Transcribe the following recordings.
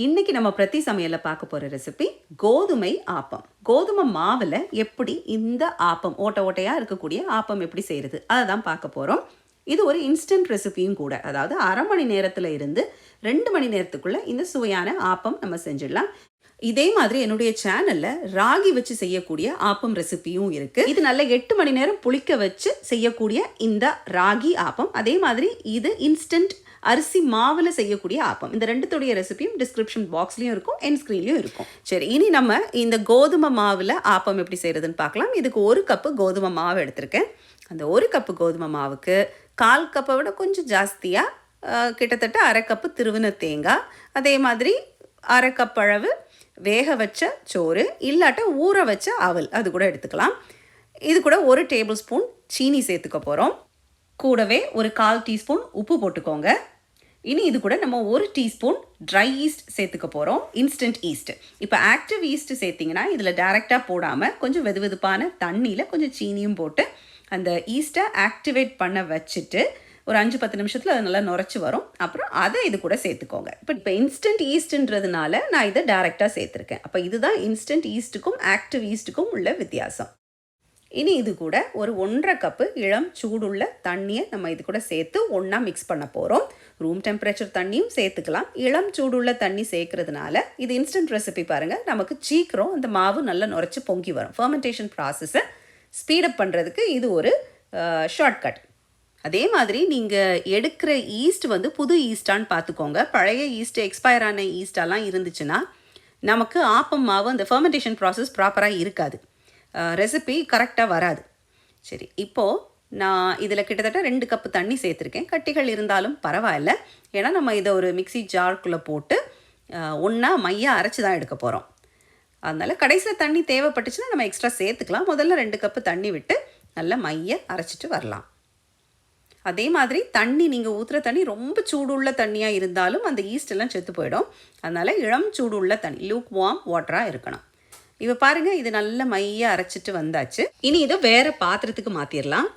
இன்னைக்கு நம்ம பிரதி சமையல்ல பார்க்க போற ரெசிபி கோதுமை ஆப்பம். கோதுமை மாவுல எப்படி இந்த ஆப்பம் ஓட்ட ஓட்டையா இருக்கக்கூடிய ஆப்பம் எப்படி செய்யறது அதை தான் பார்க்க போறோம். இது ஒரு இன்ஸ்டன்ட் ரெசிபியும் கூட. அதாவது அரை மணி நேரத்துல இருந்து 2 மணி நேரத்துக்குள்ள இந்த சுவையான ஆப்பம் நம்ம செஞ்சிடலாம். இதே மாதிரி என்னுடைய சேனல்ல ராகி வச்சு செய்யக்கூடிய ஆப்பம் ரெசிபியும் இருக்கு. இது நல்ல 8 மணி நேரம் புளிக்க வச்சு செய்யக்கூடிய இந்த ராகி ஆப்பம். அதே மாதிரி இது இன்ஸ்டன்ட் அரிசி மாவில் செய்யக்கூடிய ஆப்பம். இந்த ரெண்டுத்துடைய ரெசிபியும் டிஸ்கிரிப்ஷன் பாக்ஸ்லையும் இருக்கும், என் ஸ்க்ரீன்லையும் இருக்கும். சரி, இனி நம்ம இந்த கோதுமை மாவில் ஆப்பம் எப்படி செய்கிறதுன்னு பார்க்கலாம். இதுக்கு 1 கப்பு கோதுமை மாவு எடுத்திருக்கேன். அந்த 1 கப்பு கோதுமை மாவுக்கு 1/4 கப்பை விட கொஞ்சம் ஜாஸ்தியாக கிட்டத்தட்ட 1/2 கப்பு திருவின தேங்காய், அதே மாதிரி 1/2 கப் அளவு வேக வச்ச சோறு, இல்லாட்ட ஊற வச்ச அவல் அது கூட எடுத்துக்கலாம். இது கூட 1 டேபிள் ஸ்பூன் சீனி சேர்த்துக்க போகிறோம். கூடவே ஒரு 1/4 டீஸ்பூன் உப்பு போட்டுக்கோங்க. இனி இது கூட நம்ம 1 டீஸ்பூன் ட்ரை ஈஸ்ட் சேர்த்துக்க போகிறோம், இன்ஸ்டன்ட் ஈஸ்ட். இப்போ ஆக்டிவ் ஈஸ்ட் சேர்த்திங்கன்னா இதில் டைரெக்டாக போடாமல் கொஞ்சம் வெதுவெதுப்பான தண்ணியில் கொஞ்சம் சீனியும் போட்டு அந்த ஈஸ்ட்டை ஆக்டிவேட் பண்ண வச்சுட்டு ஒரு 5-10 நிமிஷத்தில் அது நல்லா நுரைச்சி வரும். அப்புறம் அதை இது கூட சேர்த்துக்கோங்க. இப்போ இன்ஸ்டன்ட் ஈஸ்ட்ன்றதுனால நான் இதை டைரெக்டாக சேர்த்துருக்கேன். அப்போ இதுதான் இன்ஸ்டன்ட் ஈஸ்ட்டுக்கும் ஆக்டிவ் ஈஸ்ட்டுக்கும் உள்ள வித்தியாசம். இனி இது கூட ஒரு 1/2 கப்பு இளம் சூடுள்ள தண்ணியை நம்ம இது கூட சேர்த்து ஒன்றா மிக்ஸ் பண்ண போகிறோம். ரூம் டெம்பரேச்சர் தண்ணியும் சேர்த்துக்கலாம். இளம் சூடுள்ள தண்ணி சேர்க்கறதுனால இது இன்ஸ்டன்ட் ரெசிபி பாருங்கள், நமக்கு சீக்கிரம் அந்த மாவு நல்லா நுரைச்சி பொங்கி வரும். ஃபர்மெண்டேஷன் ப்ராசஸை ஸ்பீடப் பண்ணுறதுக்கு இது ஒரு ஷார்ட்கட். அதே மாதிரி நீங்கள் எடுக்கிற ஈஸ்ட் புது ஈஸ்டான்னு பார்த்துக்கோங்க. பழைய ஈஸ்ட், எக்ஸ்பயர் ஆன ஈஸ்டெல்லாம் இருந்துச்சுன்னா நமக்கு ஆப்பம் மாவு அந்த ஃபர்மெண்டேஷன் ப்ராசஸ் ப்ராப்பராக இருக்காது, ரெசிபி கரெக்டாக வராது. சரி, இப்போது நான் இதில் கிட்டத்தட்ட 2 கப்பு தண்ணி சேர்த்துருக்கேன். கட்டிகள் இருந்தாலும் பரவாயில்ல, ஏன்னா நம்ம இதை ஒரு மிக்சி ஜார்க்குள்ளே போட்டு ஒன்றா மையாக அரைச்சி தான் எடுக்க போகிறோம். அதனால் கடைசியில் தண்ணி தேவைப்பட்டுச்சுன்னா நம்ம எக்ஸ்ட்ரா சேர்த்துக்கலாம். முதல்ல 2 கப்பு தண்ணி விட்டு நல்லா மைய அரைச்சிட்டு வரலாம். அதே மாதிரி தண்ணி நீங்கள் ஊற்றுற தண்ணி ரொம்ப சூடுள்ள தண்ணியாக இருந்தாலும் அந்த ஈஸ்டெல்லாம் செத்து போயிடும். அதனால் இளம் சூடுள்ள தண்ணி, லூக் வார்ம் வாட்டராக இருக்கணும். இப்போ பாருங்கள், இது நல்ல மைய அரைச்சிட்டு வந்தாச்சு. இனி இதை வேறு பாத்திரத்துக்கு மாற்றிடலாம்.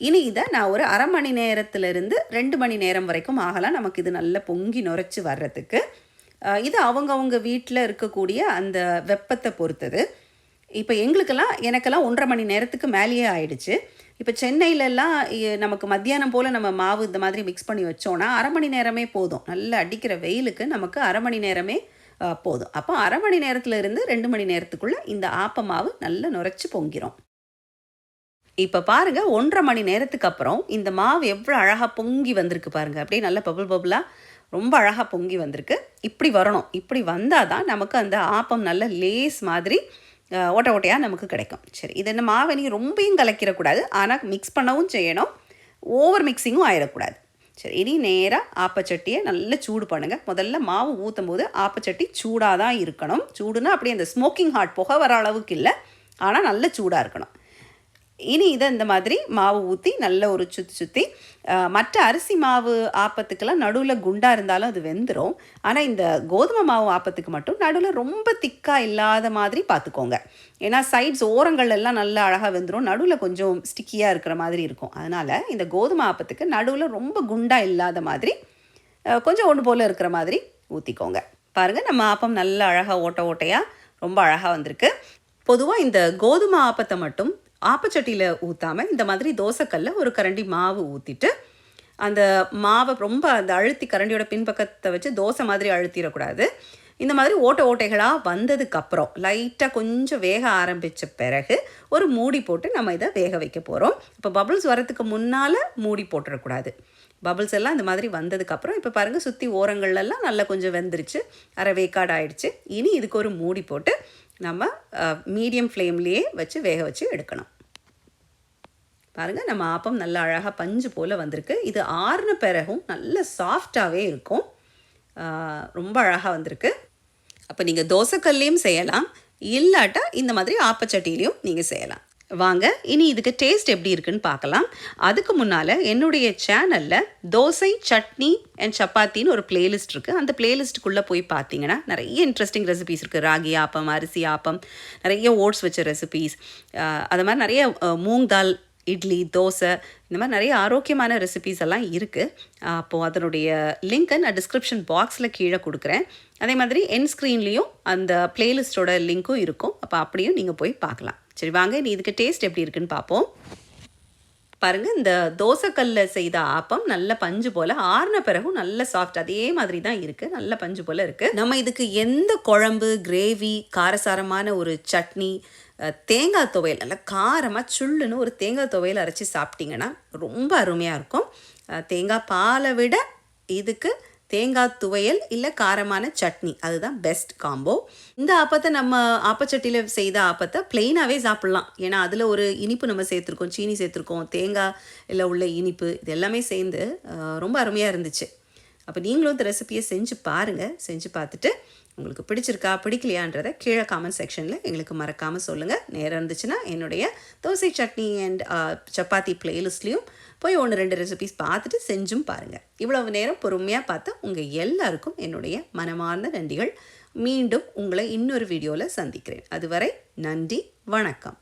இனி இதை நான் ஒரு அரை மணி நேரத்துலேருந்து 2 மணி நேரம் வரைக்கும் ஆகலாம் நமக்கு இது நல்லா பொங்கி நுரைச்சி வர்றதுக்கு. இது அவங்கவுங்க வீட்டில் இருக்கக்கூடிய அந்த வெப்பத்தை பொறுத்தது. இப்போ எனக்கெல்லாம் 1.5 மணி நேரத்துக்கு மேலேயே ஆயிடுச்சு. இப்போ சென்னையிலலாம் நமக்கு மத்தியானம் போல் நம்ம மாவு இந்த மாதிரி மிக்ஸ் பண்ணி வச்சோன்னா அரை மணி நேரமே போதும். நல்லா அடிக்கிற வெயிலுக்கு நமக்கு அரை மணி நேரமே போதும். அப்போ அரை மணி நேரத்தில் இருந்து 2 மணி நேரத்துக்குள்ளே இந்த ஆப்ப மாவு நல்லா நுரைச்சி பொங்கிரும். இப்போ பாருங்கள், 1.5 மணி நேரத்துக்கு அப்புறம் இந்த மாவு எவ்வளோ அழகாக பொங்கி வந்திருக்கு பாருங்கள். அப்படியே நல்லா பபுளாக ரொம்ப அழகாக பொங்கி வந்திருக்கு. இப்படி வரணும். இப்படி வந்தால் தான் நமக்கு அந்த ஆப்பம் நல்ல லேஸ் மாதிரி ஓட்ட ஓட்டையாக நமக்கு கிடைக்கும். சரி, இது என்ன மாவை நீங்கள் ரொம்பவும் கலக்கிடக்கூடாது, ஆனால் மிக்ஸ் பண்ணவும் செய்யணும், ஓவர் மிக்சிங்கும் ஆயிடக்கூடாது. சரி, இனி நேராக ஆப்பச்சட்டியை நல்லா சூடு பண்ணுங்கள். முதல்ல மாவு ஊற்றும் போது ஆப்பச்சட்டி சூடாக தான் இருக்கணும். சூடுனா அப்படியே அந்த ஸ்மோக்கிங் ஹாட் புகை வர அளவுக்கு இல்லை, ஆனால் நல்ல சூடாக இருக்கணும். இனி இதை இந்த மாதிரி மாவு ஊற்றி நல்ல ஒரு சுற்றி மற்ற அரிசி மாவு ஆப்பத்துக்கெல்லாம் நடுவில் குண்டாக இருந்தாலும் அது வெந்துடும். ஆனால் இந்த கோதுமை மாவு ஆப்பத்துக்கு மட்டும் நடுவில் ரொம்ப திக்காக இல்லாத மாதிரி பார்த்துக்கோங்க. ஏன்னா சைட்ஸ் ஓரங்கள்லாம் நல்லா அழகாக வெந்துடும், நடுவில் கொஞ்சம் ஸ்டிக்கியாக இருக்கிற மாதிரி இருக்கும். அதனால் இந்த கோதுமை ஆப்பத்துக்கு நடுவில் ரொம்ப குண்டாக இல்லாத மாதிரி கொஞ்சம் ஒன்று போல் இருக்கிற மாதிரி ஊற்றிக்கோங்க. பாருங்கள், நம்ம ஆப்பம் நல்லா அழகாக ஓட்டையாக ரொம்ப அழகாக வந்திருக்கு. பொதுவாக இந்த கோதுமை ஆப்பத்தை மட்டும் ஆப்பச்சட்டியில் ஊற்றாமல் இந்த மாதிரி தோசைக்கல்ல ஒரு கரண்டி மாவு ஊற்றிட்டு அந்த மாவை ரொம்ப அந்த அழுத்தி கரண்டியோட பின்பக்கத்தை வச்சு தோசை மாதிரி அழுத்திடக்கூடாது. இந்த மாதிரி ஓட்டைகளாக வந்ததுக்கப்புறம் லைட்டாக கொஞ்சம் வேக ஆரம்பித்த பிறகு ஒரு மூடி போட்டு நம்ம இதை வேக வைக்க போகிறோம். இப்போ பபிள்ஸ் வரத்துக்கு முன்னால் மூடி போட்டுடக்கூடாது. பபிள்ஸ் எல்லாம் இந்த மாதிரி வந்ததுக்கப்புறம் இப்போ பாருங்கள், சுற்றி ஓரங்கள்லாம் நல்லா கொஞ்சம் வெந்துருச்சு, அரை வேக்காடு ஆயிடுச்சு. இனி இதுக்கு ஒரு மூடி போட்டு நம்ம மீடியம் ஃப்ளேம்லேயே வச்சு வேக வச்சு எடுக்கணும். பாருங்கள், நம்ம ஆப்பம் நல்லா அழகாக பஞ்சு போல் வந்திருக்கு. இது ஆறுன பிறகும் நல்ல சாஃப்டாகவே இருக்கும், ரொம்ப அழகாக வந்திருக்கு. அப்போ நீங்கள் தோசைக்கல்லையும் செய்யலாம், இல்லாட்டா இந்த மாதிரி ஆப்பச்சட்டிலையும் நீங்கள் செய்யலாம். வாங்க, இனி இதுக்கு டேஸ்ட் எப்படி இருக்குன்னு பார்க்கலாம். அதுக்கு முன்னால் என்னுடைய சேனலில் தோசை, சட்னி அண்ட் சப்பாத்தின்னு ஒரு பிளேலிஸ்ட் இருக்குது. அந்த பிளேலிஸ்ட்டுக்குள்ளே போய் பார்த்தீங்கன்னா நிறைய இன்ட்ரெஸ்டிங் ரெசிபீஸ் இருக்குது. ராகி ஆப்பம், அரிசி ஆப்பம், நிறைய ஓட்ஸ் வச்ச ரெசிபீஸ், அது மாதிரி நிறைய மூங் தால் இட்லி, தோசை இந்த மாதிரி நிறைய ஆரோக்கியமான ரெசிபீஸ் எல்லாம் இருக்குது. அப்போது அதனுடைய லிங்க்கை நான் டிஸ்கிரிப்ஷன் பாக்ஸில் கீழே கொடுக்குறேன். அதே மாதிரி என் ஸ்க்ரீன்லேயும் அந்த பிளேலிஸ்ட்டோட லிங்க்கும் இருக்கும். அப்போ அப்படியும் நீங்கள் போய் பார்க்கலாம். சரி வாங்க, நீ இதுக்கு டேஸ்ட் எப்படி இருக்குன்னு பார்ப்போம். பாருங்கள், இந்த தோசைக்கல்ல செய்த ஆப்பம் நல்ல பஞ்சு போல், ஆறின பிறகும் நல்ல சாஃப்ட் அதே மாதிரி தான் இருக்குது. நல்ல பஞ்சு போல் இருக்குது. நம்ம இதுக்கு எந்த குழம்பு, கிரேவி, காரசாரமான ஒரு சட்னி, தேங்காய் துவையல், நல்லா காரமாக சுள்ளுன்னு ஒரு தேங்காய் துவையல் அரைச்சி சாப்பிட்டிங்கன்னா ரொம்ப அருமையாக இருக்கும். தேங்காய் பாலை விட இதுக்கு தேங்காய் துவையல் இல்லை காரமான சட்னி அதுதான் பெஸ்ட் காம்போ. இந்த ஆப்பத்தை நம்ம ஆப்பச்சட்டியில் செய்த ஆப்பத்தை பிளெயினாகவே சாப்பிட்லாம். ஏன்னா அதில் ஒரு இனிப்பு நம்ம சேர்த்துருக்கோம், சீனி சேர்த்துருக்கோம், தேங்காயில் உள்ள இனிப்பு இது எல்லாமே சேர்ந்து ரொம்ப அருமையாக இருந்துச்சு. அப்போ நீங்களும் இந்த ரெசிபியை செஞ்சு பாருங்கள். செஞ்சு பார்த்துட்டு உங்களுக்கு பிடிச்சிருக்கா பிடிக்கலையான்றதை கீழே காமெண்ட் செக்ஷனில் எங்களுக்கு மறக்காமல் சொல்லுங்கள். நேரம் இருந்துச்சுன்னா என்னுடைய தோசை சட்னி அண்ட் சப்பாத்தி பிளேலிஸ்ட்லேயும் போய் 1-2 ரெசிபிஸ் பார்த்துட்டு செஞ்சும் பாருங்கள். இவ்வளவு நேரம் பொறுமையாக பார்த்து உங்கள் எல்லாருக்கும் என்னுடைய மனமார்ந்த நன்றிகள். மீண்டும் உங்களை இன்னொரு வீடியோவில் சந்திக்கிறேன். அதுவரை நன்றி, வணக்கம்.